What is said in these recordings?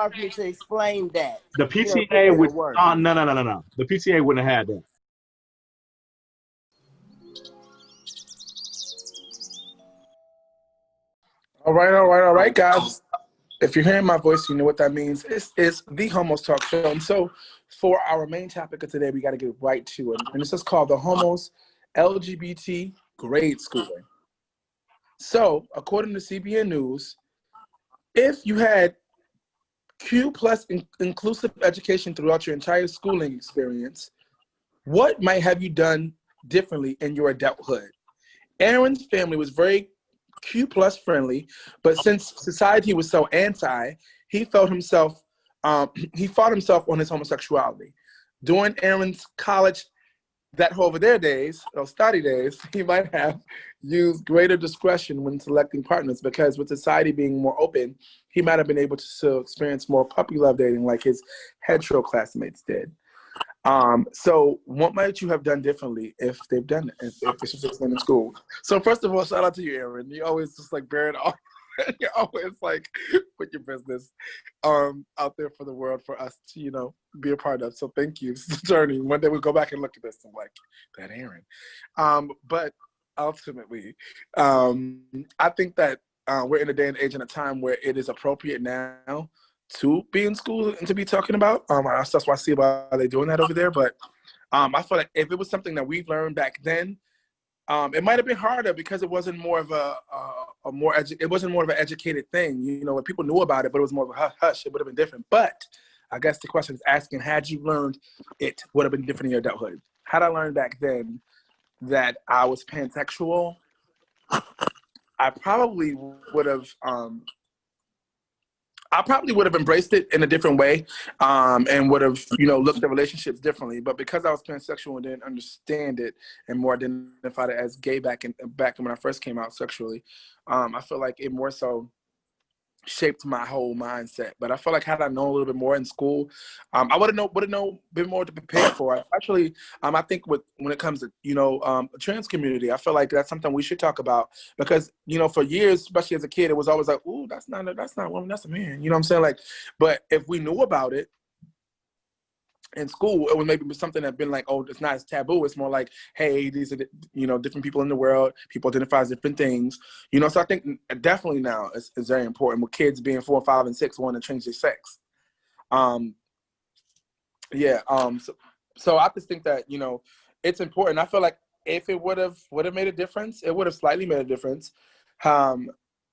hard for me to explain that. The You know, PTA put that would in words. no. The PTA wouldn't have had that. All right, guys. If you're hearing my voice, you know what that means. It's the Homos Talk Show. And so for our main topic of today, we got to get right to it. And this is called the Homos LGBT Grade Schooling. So according to CBN News, if you had Q plus inclusive education throughout your entire schooling experience, what might have you done differently in your adulthood? Aaron's family was very Q plus friendly, but since society was so anti, he felt himself, he fought himself on his homosexuality. During Aaron's college, that over their days, those study days, he might have used greater discretion when selecting partners because with society being more open, he might have been able to experience more puppy love dating like his hetero classmates did. So what might you have done differently if they've done it, if this was explained in school? So first of all, shout out to you, Aaron. You always just like bear it off. You're always like put your business out there for the world for us to, you know, be a part of. So thank you. It's a journey. One day we'll go back and look at this and like that Aaron. But ultimately, I think that we're in a day and age and a time where it is appropriate now to be in school and to be talking about. That's why I see why they're doing that over there. But I feel like if it was something that we've learned back then, it might have been harder because it wasn't more of it wasn't more of an educated thing. You know, when people knew about it, but it was more of a hush. It would have been different. But I guess the question is asking, had you learned it would have been different in your adulthood? Had I learned back then that I was pansexual, I probably would have. I probably would have embraced it in a different way, and would have, you know, looked at relationships differently. But because I was pansexual and didn't understand it and more identified it as gay back when I first came out sexually, I feel like it more so shaped my whole mindset. But I feel like had I known a little bit more in school, I would have known a bit more to prepare for. Actually, I think when it comes to, you know, trans community, I feel like that's something we should talk about because, you know, for years, especially as a kid, it was always like, ooh, that's not a woman, that's a man. You know what I'm saying? Like, but if we knew about it in school, it would maybe be something that been like, oh, it's not as taboo. It's more like, hey, these are you know, different people in the world. People identify as different things. You know, so I think definitely now it's very important with kids being 4, 5, and 6 wanting to change their sex. So I just think that, you know, it's important. I feel like if it would have made a difference, it would have slightly made a difference.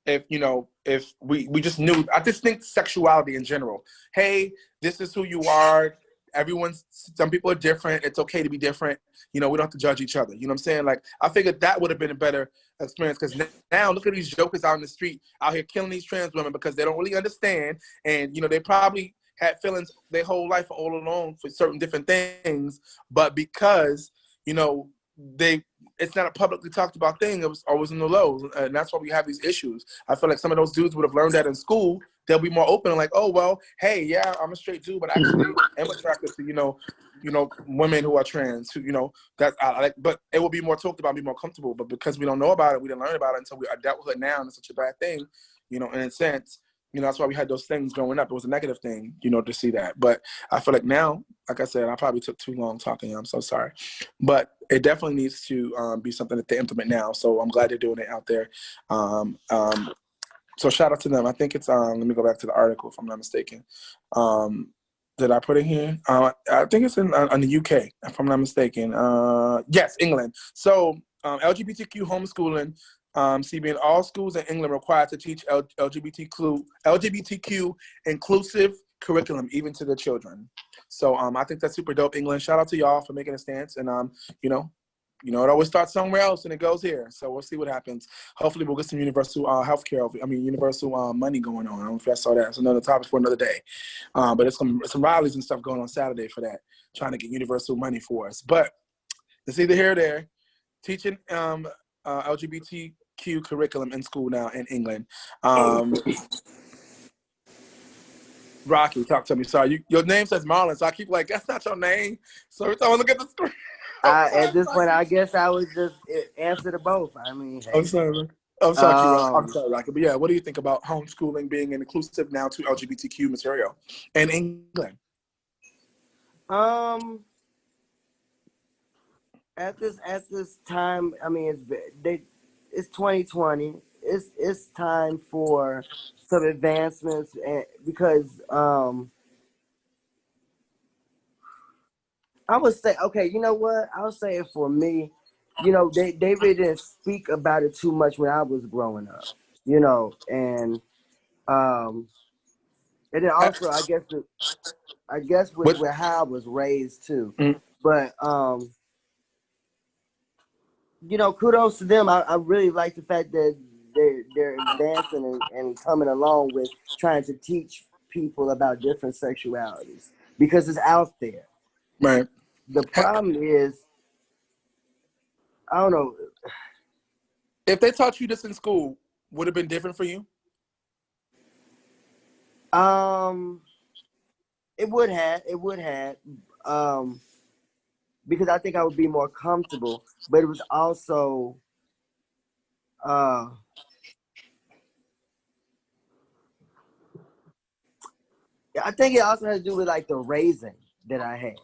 If, you know, if we just knew. I just think sexuality in general. Hey, this is who you are. Some people are different. It's okay to be different. You know, we don't have to judge each other. You know what I'm saying? Like, I figured that would have been a better experience because now look at these jokers out in the street out here killing these trans women because they don't really understand. And, you know, they probably had feelings their whole life all along for certain different things. But because, you know, it's not a publicly talked about thing, it was always in the low. And that's why we have these issues. I feel like some of those dudes would have learned that in school. They'll be more open and like, oh, well, hey, yeah, I'm a straight dude, but actually am attracted to, you know, women who are trans, who, you know, that I like, but it will be more talked about, be more comfortable. But because we don't know about it, we didn't learn about it until we are dealt with it now, and it's such a bad thing, you know, in a sense. You know, that's why we had those things growing up. It was a negative thing, you know, to see that. But I feel like now, like I said, I probably took too long talking. I'm so sorry. But it definitely needs to be something that they implement now. So I'm glad they're doing it out there. So shout out to them. I think it's, let me go back to the article if I'm not mistaken. Did I put it here? I think it's in the UK, if I'm not mistaken. Yes, England. So LGBTQ homeschooling. CBN, all schools in England required to teach LGBTQ inclusive curriculum, even to their children. So I think that's super dope, England. Shout out to y'all for making a stance. And, you know, it always starts somewhere else and it goes here. So we'll see what happens. Hopefully we'll get some universal healthcare, universal money going on. I don't know if I saw that. It's another topic for another day. But it's some rallies and stuff going on Saturday for that, trying to get universal money for us. But it's either here or there. Teaching LGBTQ curriculum in school now in England. Rocky, talk to me. Sorry, your name says Marlon, so I keep like, that's not your name. So every time I look at the screen. At this point, I guess I would just answer to both. I mean, hey. I'm sorry, man. I'm sorry, I'm Um, sorry, Rocky. But yeah, what do you think about homeschooling being inclusive now to LGBTQ material in England? um, at this time, I mean, it's 2020. It's time for some advancements, and because I would say, okay, you know what? I'll say it for me. They really didn't speak about it too much when I was growing up. Um, and then Uh, also, I guess with What? with how I was raised too. Mm, But kudos to them. I really like the fact that they're advancing and coming along with trying to teach people about different sexualities because it's out there. right. The problem is, I don't know. If they taught you this in school, would it have been different for you? Um, it would have, um, because I think I would be more comfortable. But it was also, uh, I think it also has to do with like the raising that I had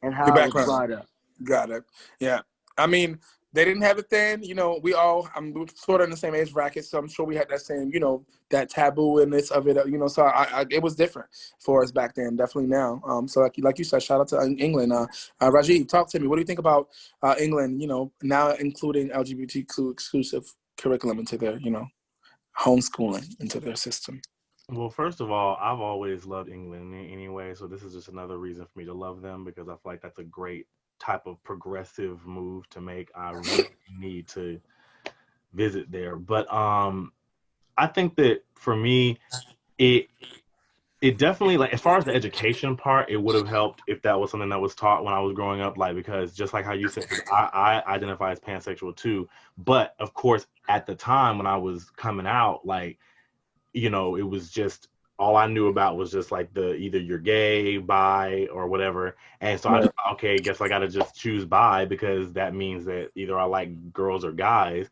and Your how I was background. brought up. Got it. Yeah. I mean, they didn't have it then. We all, I'm sort of in the same age bracket, so I'm sure we had that same, that taboo-ness of it. So it was different for us back then, definitely now. So like you said, shout out to England. Rahjiv, talk to me. What do you think about England? Now including LGBTQ exclusive curriculum into their, homeschooling into their system. Well, first of all, I've always loved England anyway, so this is just another reason for me to love them because I feel like that's a great type of progressive move to make. I really need to visit there. But I think that for me, it it definitely, like, as far as the education part, it would have helped if that was something that was taught when I was growing up, like, because just like how you said, 'cause I identify as pansexual too, but of course at the time when I was coming out, like, it was just all I knew about was just like the either you're gay, bi, or whatever. And so I Right. just thought, okay, guess I got to just choose bi because that means that either I like girls or guys.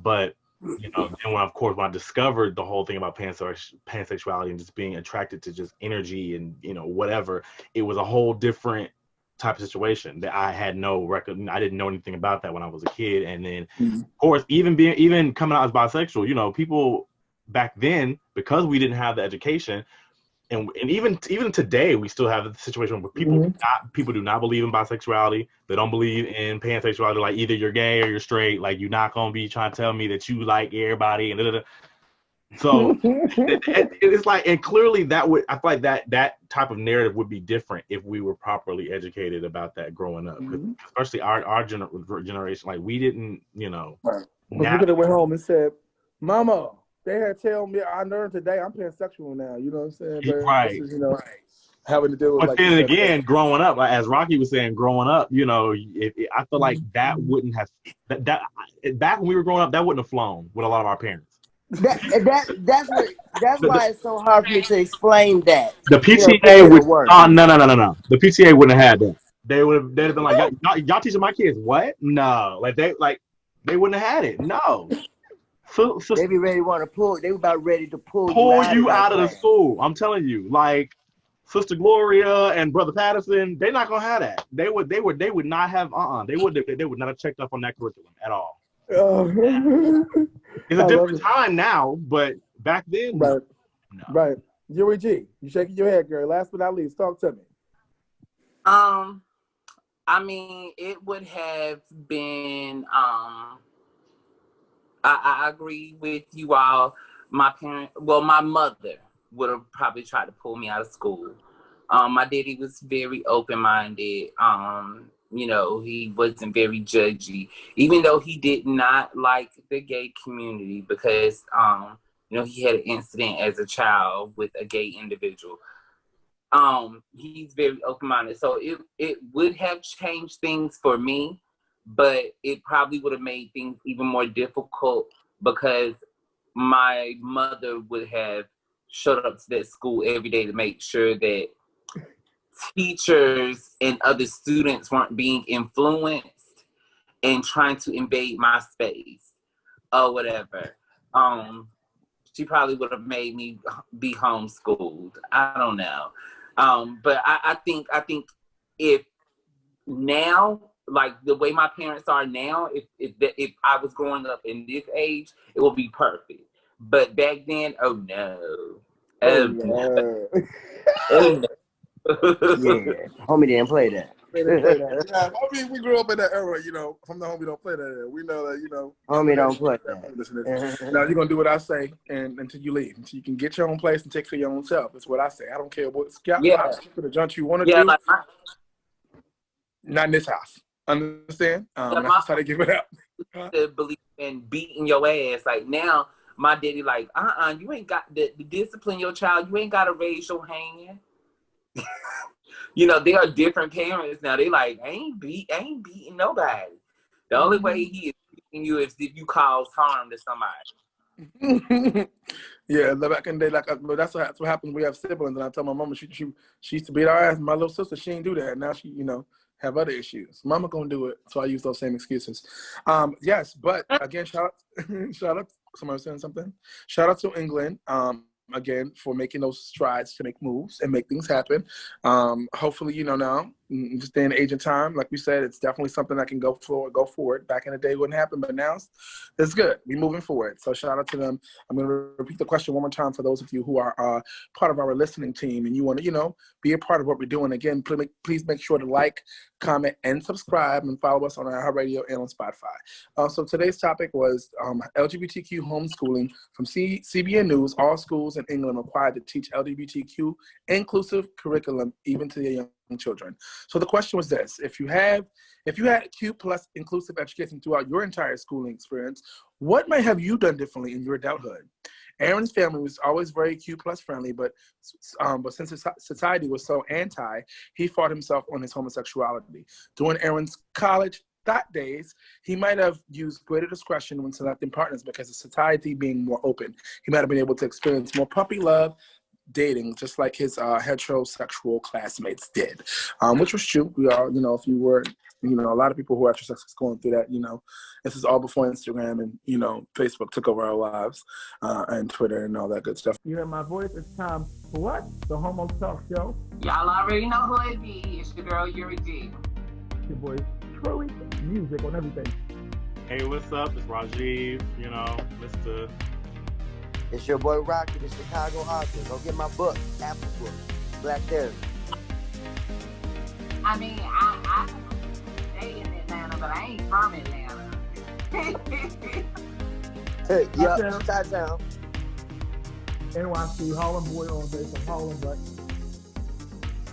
But then when I discovered the whole thing about pansexuality and just being attracted to just energy and whatever, it was a whole different type of situation that I had no record. I didn't know anything about that when I was a kid. And then, Mhm. of course, even coming out as bisexual, people back then, because we didn't have the education, and even today we still have the situation where Mhm. people do not believe in bisexuality. They don't believe in pansexuality. Like, either you're gay or you're straight. Like, you're not gonna be trying to tell me that you like everybody and da, da, da. So it's like, and clearly I feel like that type of narrative would be different if we were properly educated about that growing up. 'Cause Mhm. especially our generation, like, we didn't, Right. Because we now. could have went home and said, "Mama, they had tell me I learned today I'm pansexual now." You know what I'm saying? But this Right. is, having to do with, But like you then said. again, growing up, like, as Rocky was saying, growing up, I feel like that wouldn't have that back when we were growing up, that wouldn't have flown with a lot of our parents. That's The, the, why it's so hard for me to explain that. the Put PTA it into would words. no, no, no, no, no. The PTA wouldn't have had that. They'd have been like, y'all teaching my kids what? No, they wouldn't have had it. No, so They be ready to want to pull. They were about ready to pull you pull out of you that out of the class. school. I'm telling you, like, Sister Gloria and Brother Patterson, they're not gonna have that. They would not have they would not have checked up on that curriculum at all. Oh. It's a I love different it. time now, but back then, no, Right, no. right. Yuri G, you shaking your head, girl. Last but not least, talk to me. Um, I mean, it would have been. I agree with you all. My mother would have probably tried to pull me out of school. My daddy was very open-minded. He wasn't very judgy, even though he did not like the gay community because, he had an incident as a child with a gay individual. He's very open-minded, so it would have changed things for me, but it probably would have made things even more difficult because my mother would have showed up to that school every day to make sure that teachers and other students weren't being influenced and trying to invade my space. or whatever. She probably would have made me be homeschooled. I don't know. But I think if now, like the way my parents are now, if I was growing up in this age, it would be perfect. But back then, oh no. Oh No. no. Oh, no. Yeah, homie didn't play that. They didn't play that. Yeah, I mean, we grew up in that era, you know. From the home, we don't play that era. We know that, you know. Homie don't play Listen, that. now you're gonna do what I say, and until you leave, until you can get your own place and take care of your own self. That's what I say. I don't care what scalp Yeah. for the junk you want to Yeah, do. like Not in this house. Understand? Yeah, that's how they give it out. to believe in beating your ass. Like now, my daddy like, you ain't got the discipline your child. You ain't got to raise your hand. You know, they are different parents now. They like, I ain't beating nobody. The only way he is beating you is if you cause harm to somebody. Yeah, back in the day, that's what happens. We have siblings, and I tell my mama she used to beat our ass. My little sister, she ain't do that. Now she, you know, have other issues. Mama gonna do it, so I use those same excuses. Yes, but again, shout out. Somebody was saying something. Shout out to England. Again, for making those strides to make moves and make things happen. Hopefully, you know, now, just in the age of time, like we said, it's definitely something that can go forward. Back in the day, it wouldn't happen, but now it's good. We're moving forward. So shout out to them. I'm going to repeat the question one more time for those of you who are part of our listening team and you want to, you know, be a part of what we're doing. Again, please make sure to like, comment, and subscribe and follow us on our radio and on Spotify. So today's topic was LGBTQ homeschooling from CBN News. All schools in England are required to teach LGBTQ inclusive curriculum even to their young children. So the question was this: if you had Q plus inclusive education throughout your entire schooling experience, what might have you done differently in your adulthood? Aaron's family was always very Q plus friendly, but since society was so anti, he fought himself on his homosexuality. During Aaron's college days, he might have used greater discretion when selecting partners because of society being more open. He might have been able to experience more puppy love dating, just like his heterosexual classmates did, which was true. We all, you know, if you were, you know, a lot of people who are heterosexual going through that, you know, this is all before Instagram and, you know, Facebook took over our lives, and Twitter and all that good stuff. You hear my voice? It's time for what? The Homo Talk Show. Y'all already know who it be. It's your girl, Yuri G. Your boy, Troy, music on everything. Hey, what's up? It's Rahjiv, you know, Mr. It's your boy Rocky, the Chicago author. Go get my book, Apple Book, Black Therapy. I mean, I stay in Atlanta, but I ain't from Atlanta. Yup, Chi-Town. NYC, Harlem boy all day from Harlem, but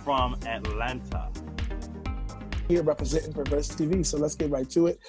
From Atlanta. here representing for Verse TV. So let's get right to it.